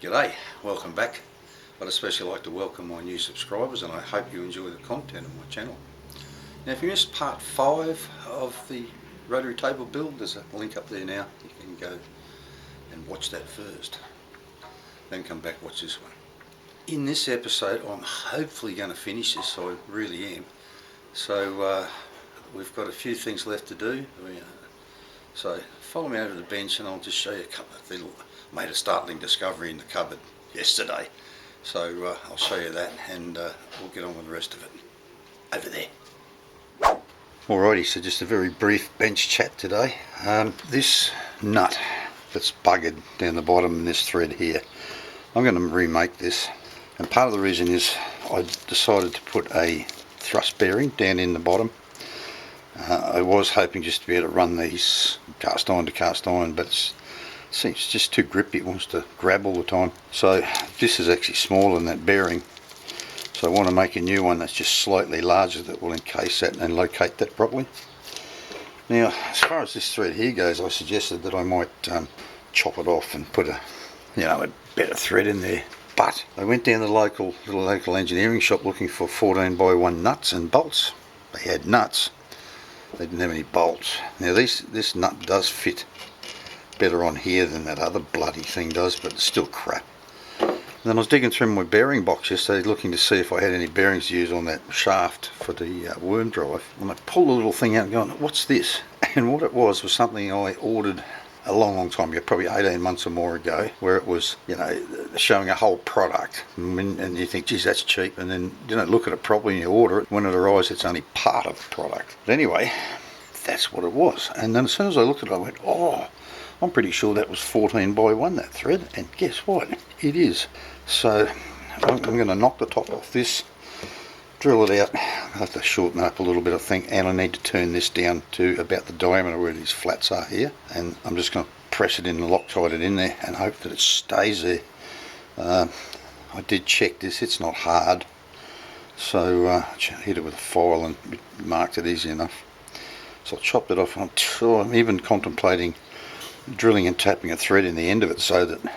G'day, welcome back. I'd especially like to welcome my new subscribers, and I hope you enjoy the content of my channel. Now if you missed part 5 of the rotary table build, there's a link up there now. You can go and watch that first, then come back watch this one. In this episode I'm hopefully going to finish this, I really am. So we've got a few things left to do. So follow me over to the bench and I'll just show you a couple of things. Made a startling discovery in the cupboard yesterday, so I'll show you that, and we'll get on with the rest of it over there. Alrighty, so just a very brief bench chat today. This nut that's buggered down the bottom in this thread here, I'm going to remake this, and part of the reason is I decided to put a thrust bearing down in the bottom. I was hoping just to be able to run these cast iron to cast iron, but it's just too grippy, it wants to grab all the time. So this is actually smaller than that bearing, so I want to make a new one that's just slightly larger that will encase that and locate that properly. Now as far as this thread here goes, I suggested that I might chop it off and put a better thread in there, but I went down to the local engineering shop looking for 14x1 nuts and bolts. They had nuts, they didn't have any bolts. Now this nut does fit better on here than that other bloody thing does, but it's still crap. And then I was digging through my bearing box yesterday looking to see if I had any bearings to use on that shaft for the worm drive, and I pulled the little thing out and going, what's this? And what it was something I ordered a long time ago, probably 18 months or more ago, where it was, showing a whole product, and you think, geez, that's cheap, and then you don't look at it properly and you order it. When it arrives, it's only part of the product. But anyway, that's what it was. And then as soon as I looked at it, I went, oh, I'm pretty sure that was 14x1, that thread, and guess what? It is. So I'm going to knock the top off this, drill it out. I have to shorten it up a little bit, I think, and I need to turn this down to about the diameter where these flats are here, and I'm just going to press it in and Loctite it in there and hope that it stays there. I did check this, it's not hard, so I hit it with a file and marked it easy enough. So I chopped it off. I'm even contemplating drilling and tapping a thread in the end of it so that you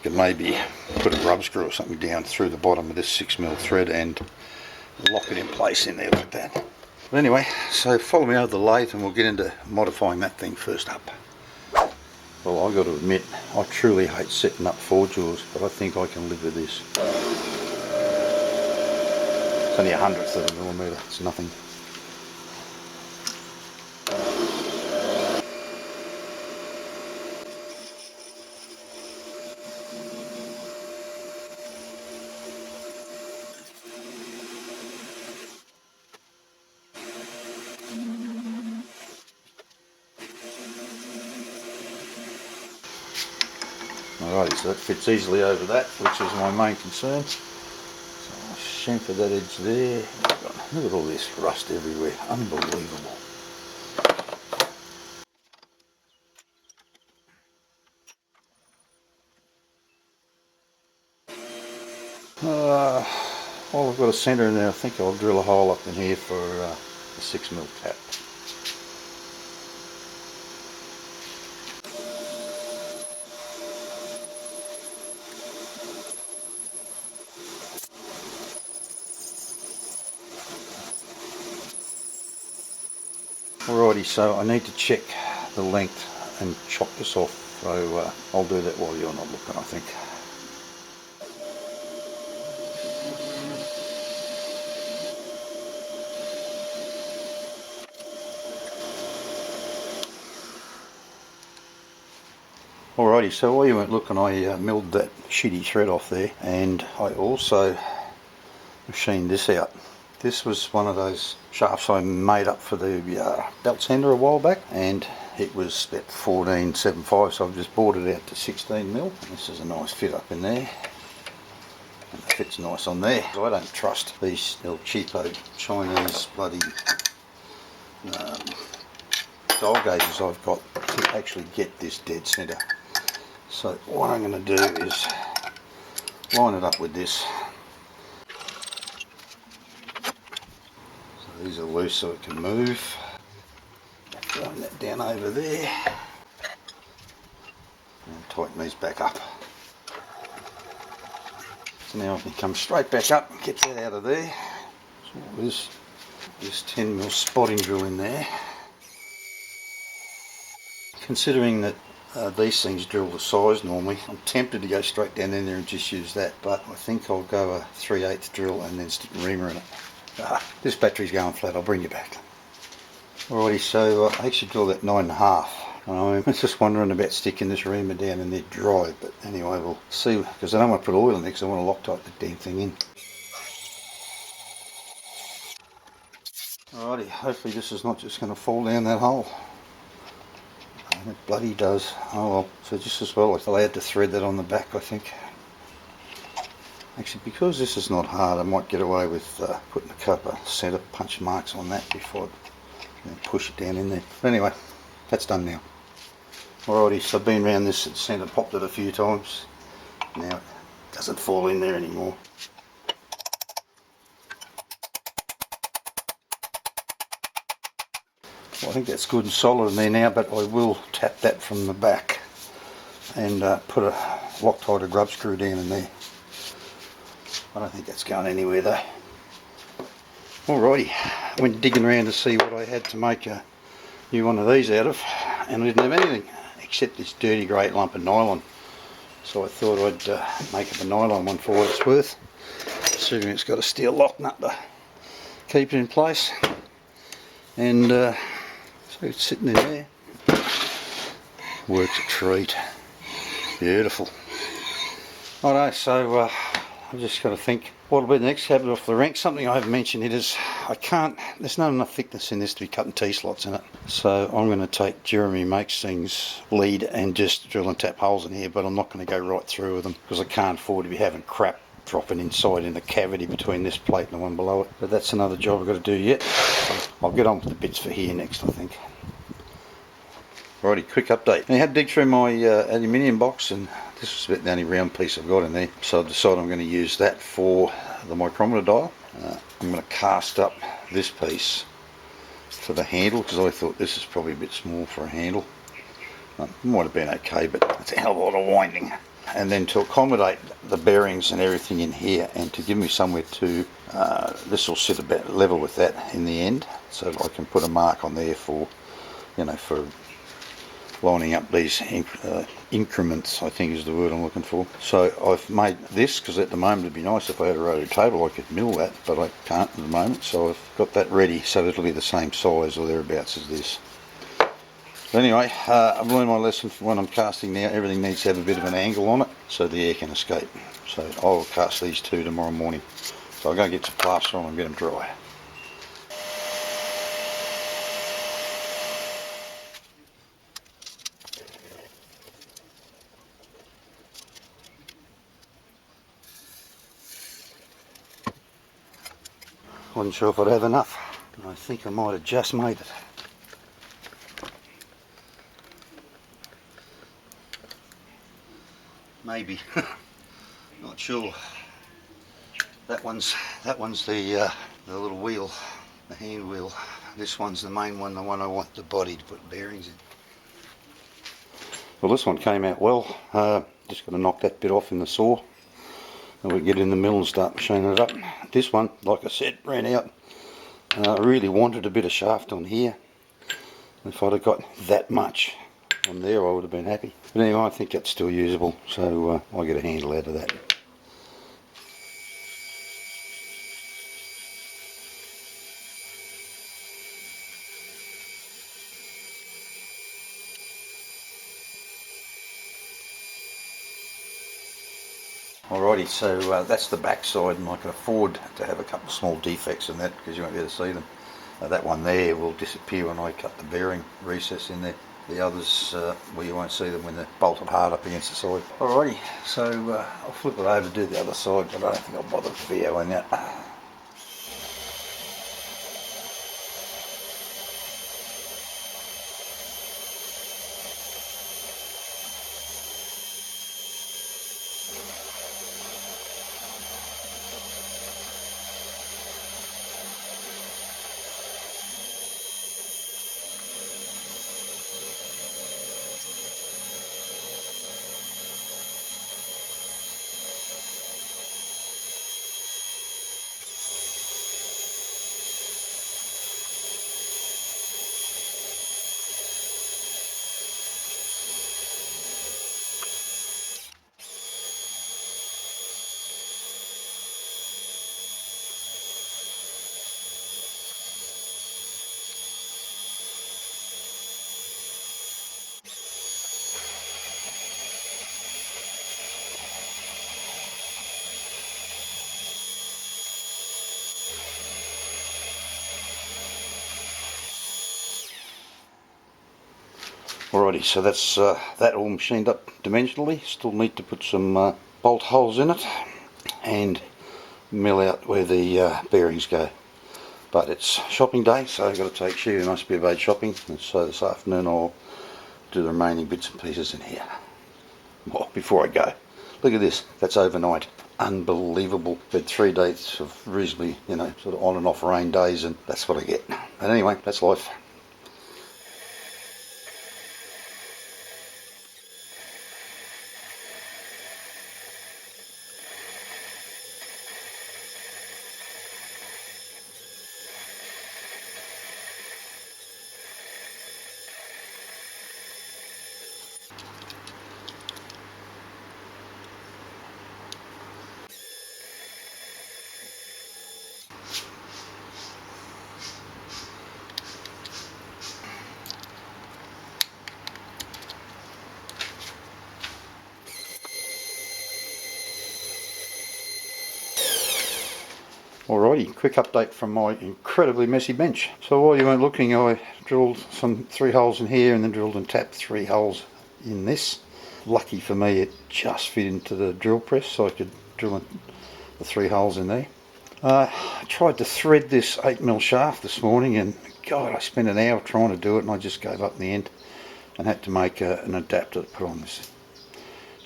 can maybe put a rub screw or something down through the bottom of this 6mm thread and lock it in place in there like that. But anyway, so follow me over the lathe and we'll get into modifying that thing first up. Well, I've got to admit, I truly hate setting up forge jaws, but I think I can live with this. It's only 1/100 of a millimetre, it's nothing. Alrighty, so that fits easily over that, which is my main concern. So I'll chamfer that edge there. Look at all this rust everywhere, unbelievable. While I've got a centre in there, I think I'll drill a hole up in here for the 6mm tap. Alrighty, so I need to check the length and chop this off, so I'll do that while you're not looking, I think. Alrighty, so while you weren't looking, I milled that shitty thread off there, and I also machined this out. This was one of those shafts I made up for the belt sander a while back, and it was about 14.75, so I've just brought it out to 16mm. This is a nice fit up in there, and it fits nice on there. I don't trust these little cheapo Chinese bloody dial gauges I've got to actually get this dead centre. So what I'm going to do is line it up with this. So these are loose so it can move. Line that down over there and tighten these back up. So now I can come straight back up and get that out of there. So there's this 10mm spotting drill in there. Considering that these things drill the size normally, I'm tempted to go straight down in there and just use that, but I think I'll go a 3/8 drill and then stick a reamer in it. This battery's going flat, I'll bring you back. Alrighty, so I actually drilled that 9.5. I'm just wondering about sticking this reamer down in there dry, but anyway, we'll see, because I don't want to put oil in there because I want to Loctite the damn thing in. Alrighty, hopefully this is not just going to fall down that hole. And it bloody does. Oh well, so just as well, I'll add the thread that on the back, I think. Actually, because this is not hard, I might get away with putting a couple of centre punch marks on that before I push it down in there. But anyway, that's done now. Alrighty, so I've been around this at centre, popped it a few times. Now it doesn't fall in there anymore. Well, I think that's good and solid in there now, but I will tap that from the back and put a Loctite or grub screw down in there. I don't think that's going anywhere though. Alrighty, I went digging around to see what I had to make a new one of these out of, and I didn't have anything except this dirty grey lump of nylon. So I thought I'd make up a nylon one for what it's worth, assuming it's got a steel lock nut to keep it in place. And so it's sitting in there. Works a treat. Beautiful. Alright, so I've just got to think what'll be the next habit off the rank. Something I haven't mentioned it is there's not enough thickness in this to be cutting T-slots in it. So I'm going to take Jeremy Makes Things lead and just drill and tap holes in here, but I'm not going to go right through with them because I can't afford to be having crap dropping inside in the cavity between this plate and the one below it. But that's another job I've got to do yet. So I'll get on with the bits for here next, I think. Alrighty, quick update. I had to dig through my aluminium box, and this was about the only round piece I've got in there. So I've decided I'm going to use that for the micrometer dial. I'm going to cast up this piece for the handle because I thought this is probably a bit small for a handle. It might have been okay, but it's a hell of a lot of winding. And then to accommodate the bearings and everything in here, and to give me somewhere to, this will sit about level with that in the end, so I can put a mark on there for, for lining up these increments, I think is the word I'm looking for. So I've made this because at the moment it'd be nice if I had a rotary table I could mill that, but I can't at the moment, so I've got that ready so it'll be the same size or thereabouts as this. But anyway, I've learned my lesson from when I'm casting now. Everything needs to have a bit of an angle on it so the air can escape. So I'll cast these two tomorrow morning. So I'll go get some plaster on and get them dry. Wasn't sure if I'd have enough. I think I might have just made it. Maybe. Not sure. That one's the little wheel, the hand wheel. This one's the main one, the one I want the body to put bearings in. Well, this one came out well. Just got to knock that bit off in the saw, and we get in the mill and start machining it up. This one, like I said, ran out. I really wanted a bit of shaft on here. If I'd have got that much on there, I would have been happy. But anyway, I think that's still usable, so I'll get a handle out of that. Alrighty, so that's the back side, and I can afford to have a couple of small defects in that because you won't be able to see them. That one there will disappear when I cut the bearing recess in there. The others, well, you won't see them when they're bolted hard up against the side. Alrighty, so I'll flip it over to do the other side, but I don't think I'll bother videoing that. Alrighty, so that's that all machined up dimensionally. Still need to put some bolt holes in it and mill out where the bearings go. But it's shopping day, so I've got to take She Must Be Obeyed shopping, and so this afternoon I'll do the remaining bits and pieces in here. Well, before I go, look at this, that's overnight. Unbelievable. Had 3 days of reasonably, sort of on and off rain days, and that's what I get. But anyway, that's life. Alrighty, quick update from my incredibly messy bench. So while you weren't looking, I drilled some 3 holes in here and then drilled and tapped 3 holes in this. Lucky for me, it just fit into the drill press, so I could drill the 3 holes in there. I tried to thread this 8mm shaft this morning, and God, I spent an hour trying to do it, and I just gave up in the end and had to make an adapter to put on this.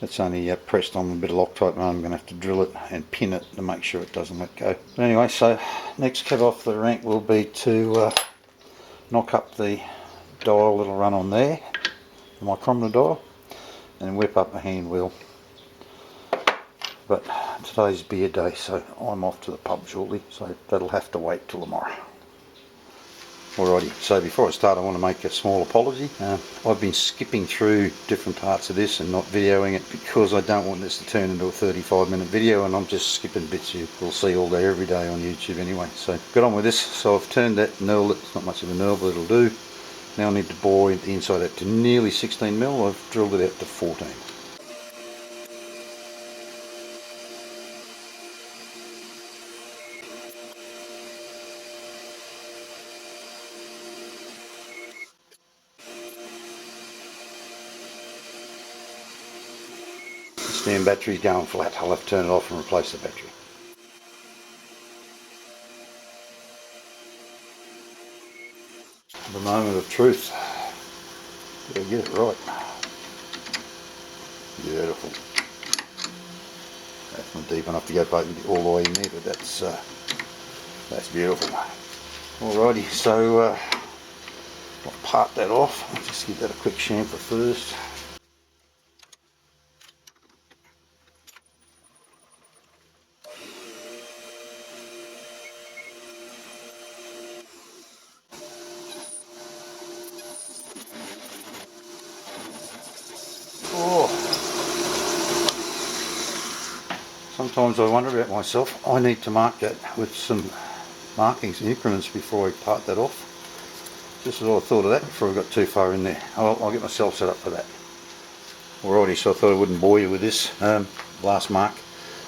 It's only pressed on with a bit of Loctite, and I'm going to have to drill it and pin it to make sure it doesn't let go. But anyway, so next cab off the rank will be to knock up the dial that'll run on there, the micrometer dial, and whip up a hand wheel. But today's beer day, so I'm off to the pub shortly, so that'll have to wait till tomorrow. Alrighty, so before I start I want to make a small apology. I've been skipping through different parts of this and not videoing it because I don't want this to turn into a 35-minute video, and I'm just skipping bits you'll see all day every day on YouTube anyway. So get on with this. So I've turned that knurl, it's not much of a knurl but it'll do. Now I need to bore the inside out to nearly 16mm, I've drilled it out to 14. The battery's going flat, I'll have to turn it off and replace the battery. The moment of truth. Did I get it right? Beautiful. That's not deep enough to go all the way in there, but that's beautiful. Alrighty, so I'll part that off. I'll just give that a quick chamfer first. Sometimes I wonder about myself. I need to mark that with some markings and increments before I part that off. Just as I thought of that before I got too far in there. I'll get myself set up for that. Alrighty, so I thought I wouldn't bore you with this. Last mark.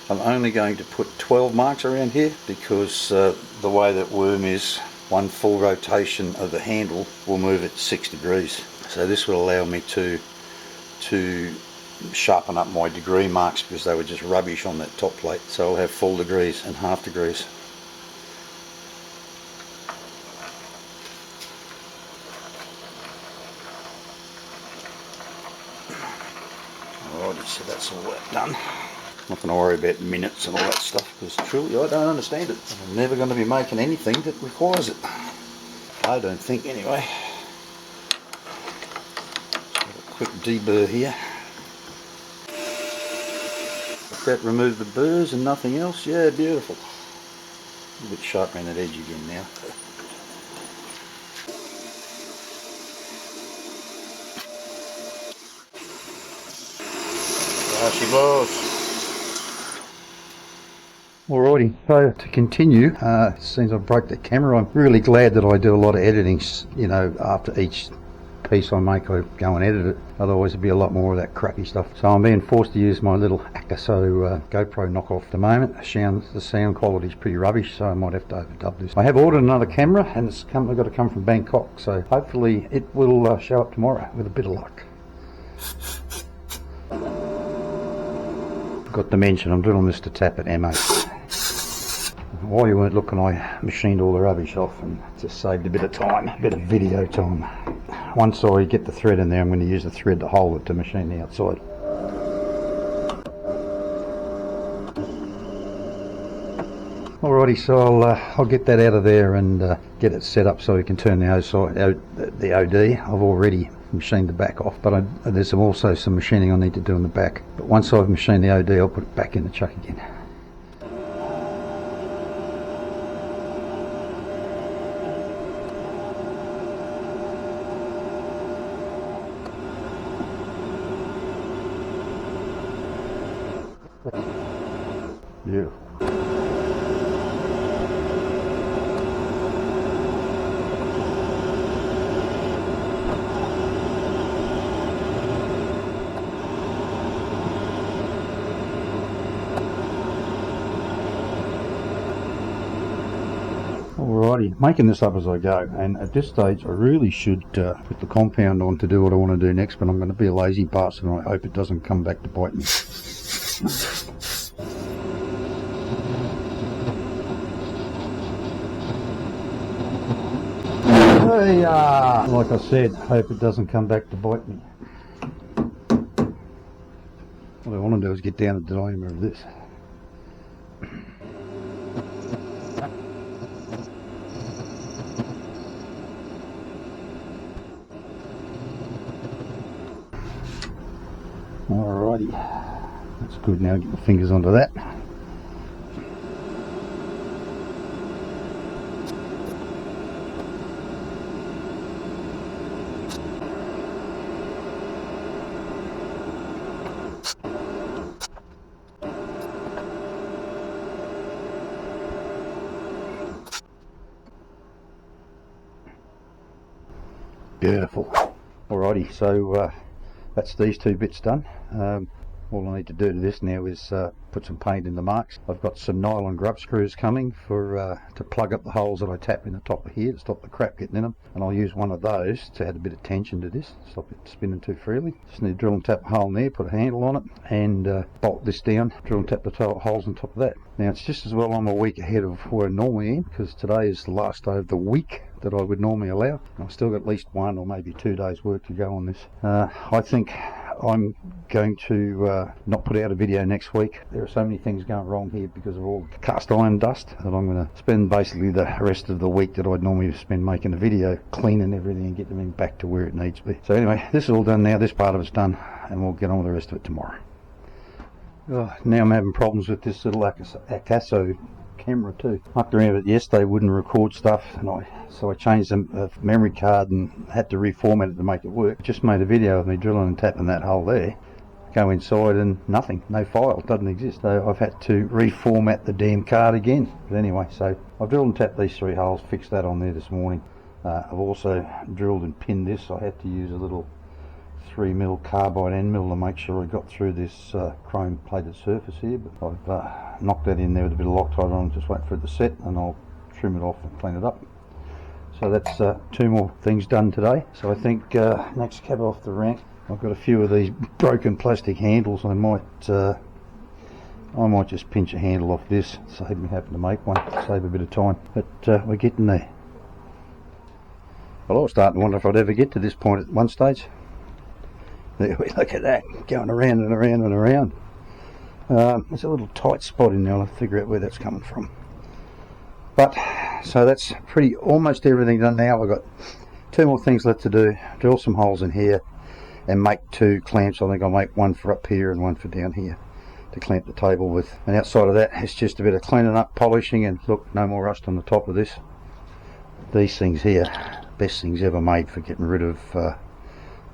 I'm only going to put 12 marks around here because the way that worm is, one full rotation of the handle will move it 6 degrees. So this will allow me to sharpen up my degree marks because they were just rubbish on that top plate. So I'll have full degrees and half degrees. Alrighty, so that's all that done. Not going to worry about minutes and all that stuff because truly I don't understand it. I'm never going to be making anything that requires it. I don't think anyway. Just a quick deburr here. That remove the burrs and nothing else. Yeah, beautiful. A little bit sharp around that edge again now. There she blows. Alrighty, so to continue, since I broke the camera, I'm really glad that I do a lot of editing, after each piece I make, I go and edit it. Otherwise it'd be a lot more of that crappy stuff. So I'm being forced to use my little Akaso GoPro knockoff at the moment. The sound quality is pretty rubbish, so I might have to overdub this. I have ordered another camera, and it's got to come from Bangkok, so hopefully it will show up tomorrow with a bit of luck. Forgot to mention, I'm doing this to tap at M8. While you weren't looking, I machined all the rubbish off and just saved a bit of time, a bit of video time. Once I get the thread in there, I'm going to use the thread to hold it to machine the outside. Alrighty, so I'll get that out of there and get it set up so we can turn the OD. I've already machined the back off, but there's also some machining I need to do in the back. But once I've machined the OD, I'll put it back in the chuck again. Beautiful. Alrighty, making this up as I go, and at this stage I really should put the compound on to do what I want to do next, but I'm going to be a lazy bastard and I hope it doesn't come back to bite me. Hey, like I said, hope it doesn't come back to bite me. What I want to do is get down the diameter of this. Alrighty, that's good. Now get my fingers onto that. Beautiful. Alrighty, so that's these two bits done. All I need to do to this now is put some paint in the marks. I've got some nylon grub screws coming for to plug up the holes that I tap in the top of here to stop the crap getting in them, and I'll use one of those to add a bit of tension to this, stop it spinning too freely. Just need to drill and tap a hole in there, put a handle on it, and bolt this down, drill and tap the holes on top of that. Now it's just as well I'm a week ahead of where I normally am, because today is the last day of the week that I would normally allow. I've still got at least 1 or maybe 2 days work to go on this. I think I'm going to not put out a video next week. There are so many things going wrong here because of all the cast iron dust that I'm going to spend basically the rest of the week that I'd normally spend making a video, cleaning everything and getting everything back to where it needs to be. So anyway, this is all done now, this part of it's done, and we'll get on with the rest of it tomorrow. Now I'm having problems with this little Akaso camera too. Mucked around with it yesterday, wouldn't record stuff, and so I changed the memory card and had to reformat it to make it work. Just made a video of me drilling and tapping that hole there. Go inside and nothing, no file, doesn't exist. So I've had to reformat the damn card again. But anyway, so I've drilled and tapped these 3 holes, fixed that on there this morning. I've also drilled and pinned this. I had to use a little 3mm carbide end mill to make sure I got through this chrome plated surface here, but I've knocked that in there with a bit of Loctite on, just wait for it to set, and I'll trim it off and clean it up. So that's 2 more things done today. So I think next cab off the rank, I've got a few of these broken plastic handles. I might just pinch a handle off this, save me having to make one, save a bit of time, but we're getting there. Well, I was starting to wonder if I'd ever get to this point at one stage. There we look at that, going around and around and around. There's a little tight spot in there. I'll figure out where that's coming from. But so that's almost everything done now. I've got 2 more things left to do. Drill some holes in here and make 2 clamps. I think I'll make one for up here and one for down here to clamp the table with. And outside of that, it's just a bit of cleaning up, polishing, and look, no more rust on the top of this. These things here, best things ever made for getting rid of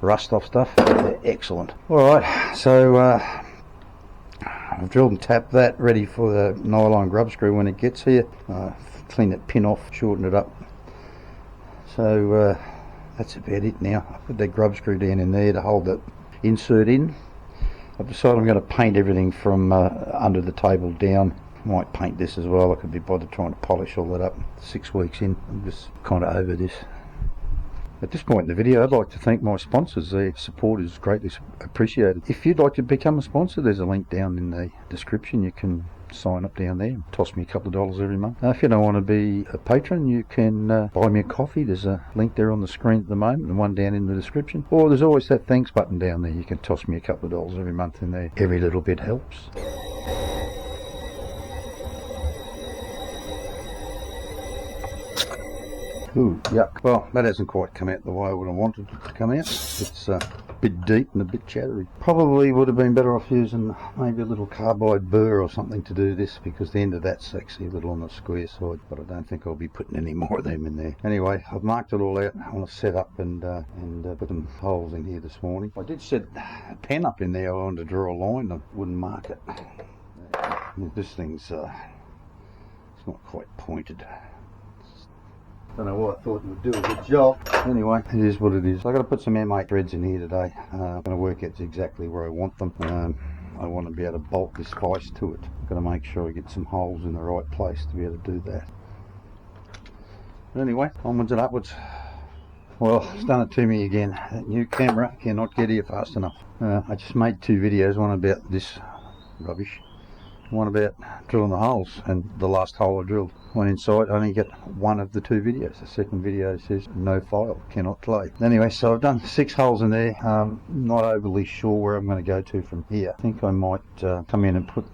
rust off stuff. They're excellent. Alright, so I've drilled and tapped that, ready for the nylon grub screw when it gets here. Clean that pin off, shorten it up. So that's about it now. I put that grub screw down in there to hold that insert in. I've decided I'm going to paint everything from under the table down. Might paint this as well. I could be bothered trying to polish all that up 6 weeks in. I'm just kind of over this. At this point in the video, I'd like to thank my sponsors. Their support is greatly appreciated. If you'd like to become a sponsor, there's a link down in the description. You can sign up down there and toss me a couple of dollars every month. If you don't want to be a patron, you can buy me a coffee. There's a link there on the screen at the moment and one down in the description. Or there's always that thanks button down there. You can toss me a couple of dollars every month in there. Every little bit helps. Ooh, yuck. Well, that hasn't quite come out the way I would have wanted it to come out. It's a bit deep and a bit chattery. Probably would have been better off using maybe a little carbide burr or something to do this, because the end of that's actually a little on the square side, but I don't think I'll be putting any more of them in there. Anyway, I've marked it all out. I want to set up and put some holes in here this morning. I did set a pen up in there. I wanted to draw a line. I wouldn't mark it. This thing's it's not quite pointed. Don't know what I thought it would do a good job. Anyway, it is what it is. I've got to put some M8 threads in here today. I'm going to work out exactly where I want them. I want to be able to bolt this vise to it. I've got to make sure I get some holes in the right place to be able to do that. But anyway, onwards and upwards. Well, it's done it to me again. That new camera cannot get here fast enough. I just made 2 videos, one about this rubbish, one about drilling the holes, and the last hole I drilled, went inside, I only get one of the 2 videos. The second video says no file, cannot play. Anyway, so I've done 6 holes in there. Not overly sure where I'm going to go to from here. I think I might come in and put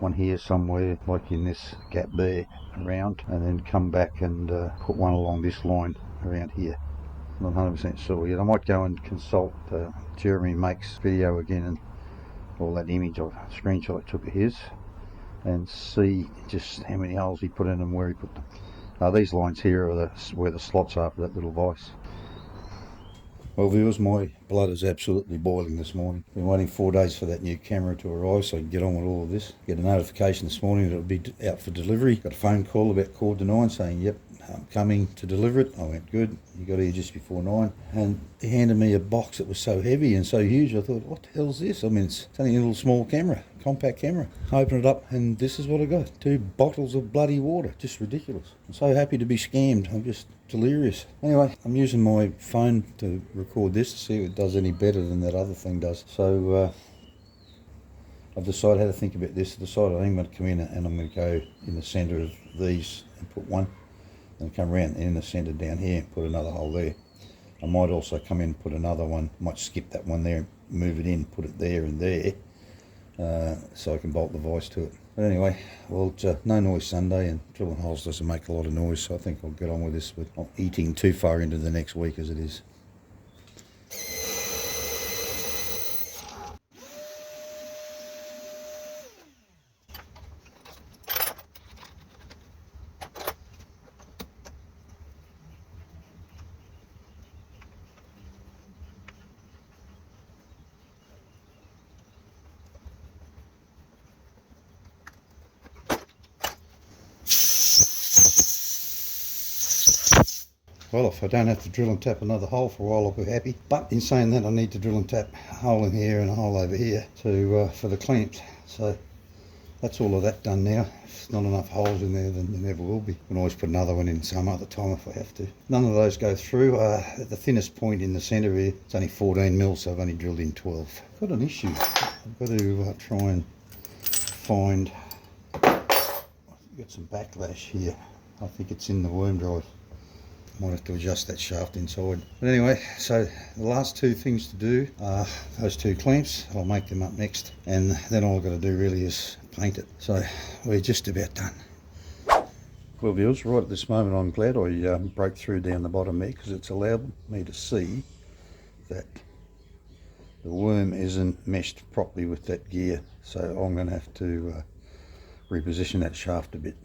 one here somewhere, like in this gap there, around, and then come back and put one along this line around here. Not 100% sure yet. I might go and consult Jeremy Make's video again, and all that image of screenshot I took of his, and see just how many holes he put in and where he put them. These lines here are where the slots are for that little vise. Well viewers, my blood is absolutely boiling this morning. Been waiting 4 days for that new camera to arrive so I can get on with all of this. Get a notification this morning that it'll be out for delivery. Got a phone call about 9:15 saying, yep, I'm coming to deliver it. I went, good, you got here just before 9. And he handed me a box that was so heavy and so huge, I thought, what the hell's this? I mean, it's only a little small camera, compact camera. I opened it up and this is what I got. 2 bottles of bloody water. Just ridiculous. I'm so happy to be scammed. I'm just delirious. Anyway, I'm using my phone to record this to see if it does any better than that other thing does. So I've decided how to think about this. I decided I'm going to come in and I'm going to go in the centre of these and put one, and come around in the centre down here and put another hole there. I might also come in and put another one, might skip that one there, move it in, put it there and there, so I can bolt the vise to it. But anyway, well, it's no noise Sunday, and drilling holes doesn't make a lot of noise, so I think I'll get on with this, but not eating too far into the next week as it is. Well, if I don't have to drill and tap another hole for a while, I'll be happy. But in saying that, I need to drill and tap a hole in here and a hole over here to for the clamps. So that's all of that done now. If there's not enough holes in there, then there never will be. I can always put another one in some other time if I have to. None of those go through. At the thinnest point in the centre here, it's only 14 mil, so I've only drilled in 12. I've got an issue. I've got to try and find. I've got some backlash here. I think it's in the worm drive. Might have to adjust that shaft inside. But anyway, so the last 2 things to do are those 2 clamps. I'll make them up next, and then all I've got to do really is paint it. So we're just about done. Well viewers, right at this moment I'm glad I broke through down the bottom there, because it's allowed me to see that the worm isn't meshed properly with that gear. So I'm going to have to reposition that shaft a bit.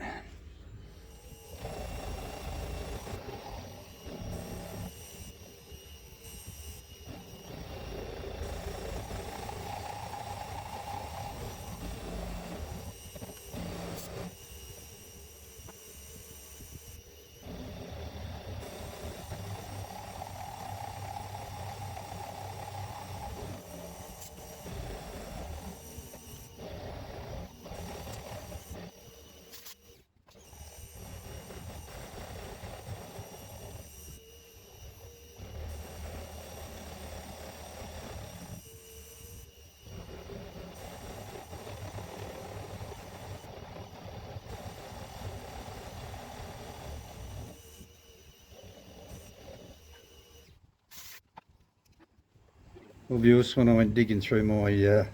Well viewers, when I went digging through my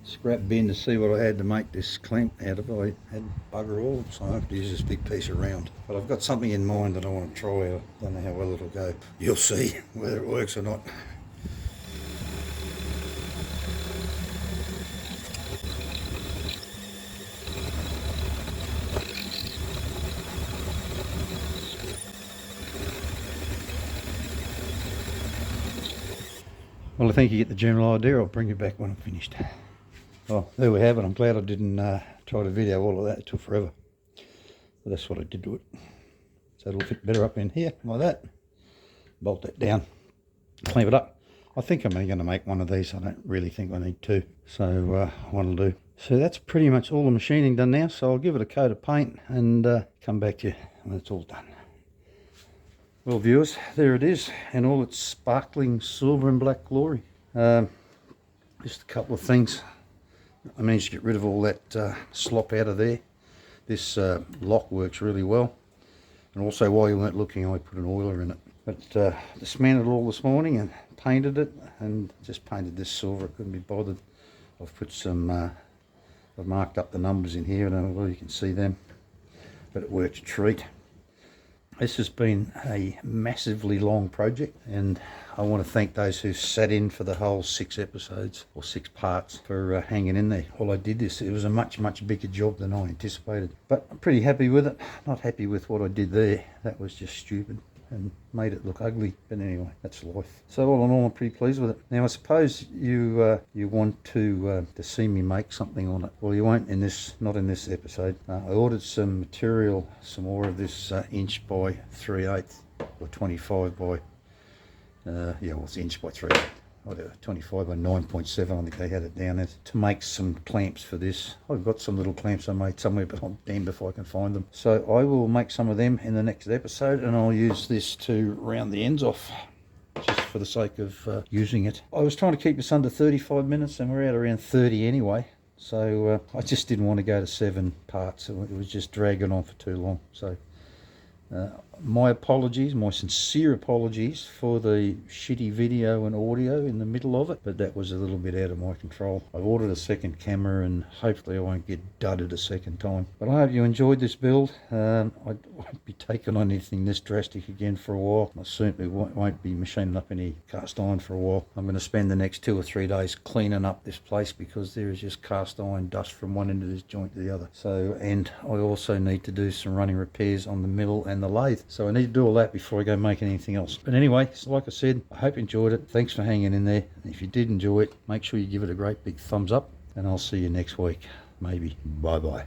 scrap bin to see what I had to make this clamp out of, I had bugger all, so I have to use this big piece of round. But I've got something in mind that I want to try. I don't know how well it'll go. You'll see whether it works or not. Well, I think you get the general idea. I'll bring you back when I'm finished. Well, there we have it. I'm glad I didn't try to video all of that. It took forever. But that's what I did to it. So it'll fit better up in here, like that. Bolt that down, clamp it up. I think I'm only going to make one of these. I don't really think I need two. So what'll do. So that's pretty much all the machining done now. So I'll give it a coat of paint and come back to you when it's all done. Well viewers, there it is, and all its sparkling silver and black glory. Just a couple of things. I managed to get rid of all that slop out of there. This lock works really well, and also while you weren't looking I put an oiler in it. But dismantled it all this morning and painted it, and just painted this silver. I couldn't be bothered. I've put some, I've marked up the numbers in here, and well, you can see them, but it works a treat. This has been a massively long project, and I want to thank those who sat in for the whole 6 episodes or 6 parts for hanging in there while I did this. It was a much bigger job than I anticipated, but I'm pretty happy with it. Not happy with what I did there. That was just stupid and made it look ugly, but anyway, that's life. So all in all, I'm pretty pleased with it. Now I suppose you want to see me make something on it. Well, you won't in this, not in this episode. I ordered some material, some more of this inch by 3/8 or 25 by yeah, well, it's inch by 3/8. Whatever, 25 by 9.7, I think they had it down as, to make some clamps for this. I've got some little clamps I made somewhere, but I'm damned if I can find them. So I will make some of them in the next episode, and I'll use this to round the ends off, just for the sake of using it. I was trying to keep this under 35 minutes, and we're at around 30 anyway. So I just didn't want to go to 7 parts. It was just dragging on for too long. So my apologies, my sincere apologies for the shitty video and audio in the middle of it, but that was a little bit out of my control. I've ordered a second camera, and hopefully I won't get dudded a second time. But I hope you enjoyed this build. I won't be taking on anything this drastic again for a while. I certainly won't be machining up any cast iron for a while. I'm going to spend the next 2 or 3 days cleaning up this place, because there is just cast iron dust from one end of this joint to the other. So, and I also need to do some running repairs on the mill and the lathe. So I need to do all that before I go make anything else. But anyway, so like I said, I hope you enjoyed it. Thanks for hanging in there. If you did enjoy it, make sure you give it a great big thumbs up, and I'll see you next week. Maybe. Bye bye.